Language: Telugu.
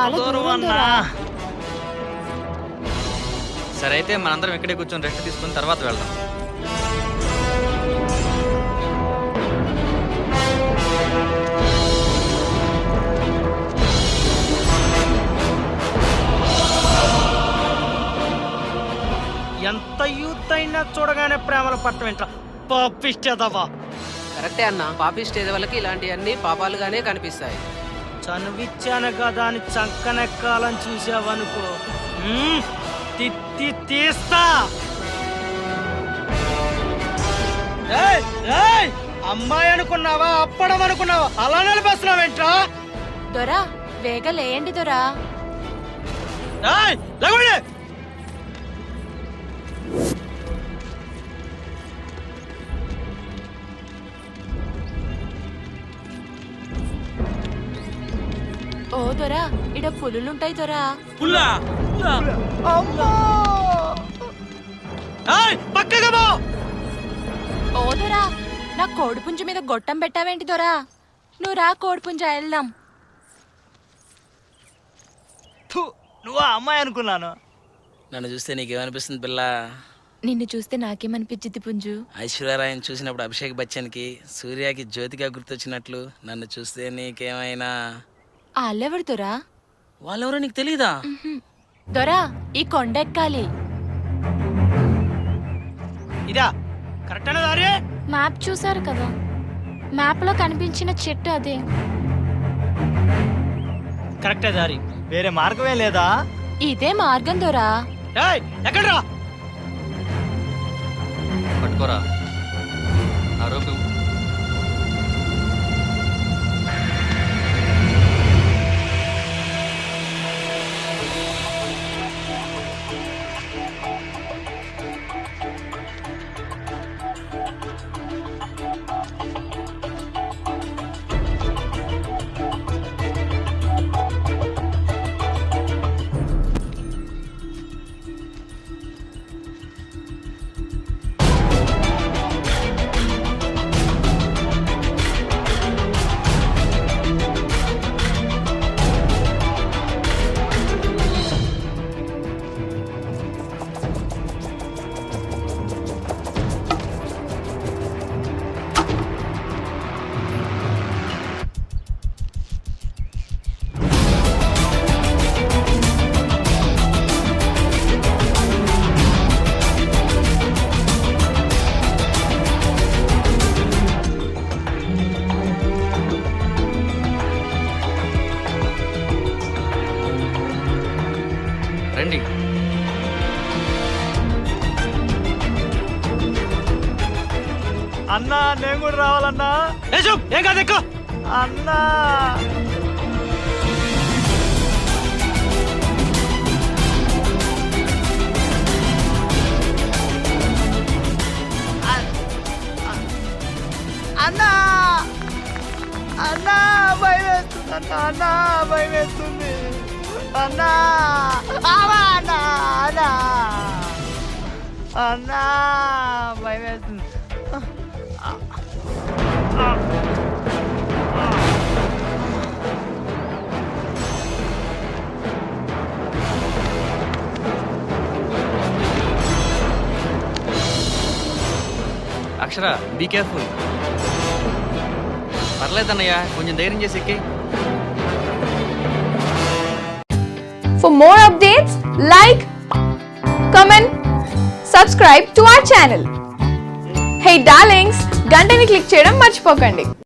చాలా దూరం దొరా. సరే అయితే మనందరం ఇక్కడే కూర్చొని రెస్ట్ తీసుకుని తర్వాత వెళ్దాం. ఎంత యూత్ అయినా చూడగానే ప్రేమల పట్టం ఏంట్రా పాపిష్టేదవా. కరెక్టే అన్న, పాపిస్టేజ్ వాళ్ళకి ఇలాంటివన్నీ పాపాలుగానే కనిపిస్తాయి. చనువిచ్చాను కదా అని చంకనెక్కాలని చూసావనుకో, తిత్తి తీస్తా. ఏయ్, ఏయ్, అమ్మాయి అనుకున్నావా అప్పడం అనుకున్నావా, అలా నిలబేస్తున్నావేంట్రా? దొరా వేగ లేయండి దొరా. లేకపోతే ఓ దొరా, ఇడ పులులుంటాయి దొరా. పక్కగా పో. ఓ దొరా, నా కోడిపుంజ మీద గొట్టం పెట్టావేంటి దొరా? నువ్వు రా కోడిపుంజ వెళ్దాం. నువ్వు అమ్మాయి అనుకున్నాను. నన్ను చూస్తే నీకేమనిపిస్తుంది పిల్ల? నిన్ను చూస్తే నాకేమనిపించింది పుంజు? ఐశ్వర్యరాయని చూసినప్పుడు అభిషేక్ బచ్చన్కి, సూర్యకి జ్యోతిగా గుర్తొచ్చినట్లు నన్ను చూస్తే నీకేమైనా? వాళ్ళెవరు దొరా? వాళ్ళెవరో నీకు తెలీదా? దొరా, ఈ కొండ ఎక్కాలి. ఇదా కరెక్ట్ అనే దారి? మ్యాప్ చూసారు కదా, మ్యాప్ లో కనిపించిన చెట్టు అదే. కరెక్టే దారి, వేరే మార్గమే లేదా? ఇదే మార్గం దొరా. ఎక్కడ్రా? పట్టుకోరా ఆ రోపు. రండి. అన్నా నేను కూడా రావాలన్నా. ఏం కాదు ఎక్కువ అన్నా. అన్నా అన్నా భయం వేస్తుంది అన్నా, అన్నా భయం వేస్తుంది అన్నా. అన్నా అన్నా అన్నా భయం వేస్తుంది. అక్షర బీ కేర్ఫుల్. పర్లేదన్నయ్య, కొంచెం ధైర్యం చేసి ఎక్కి. For more updates, like, comment, subscribe to our channel. Hey darlings, గంటని click చేయడం మర్చిపోకండి.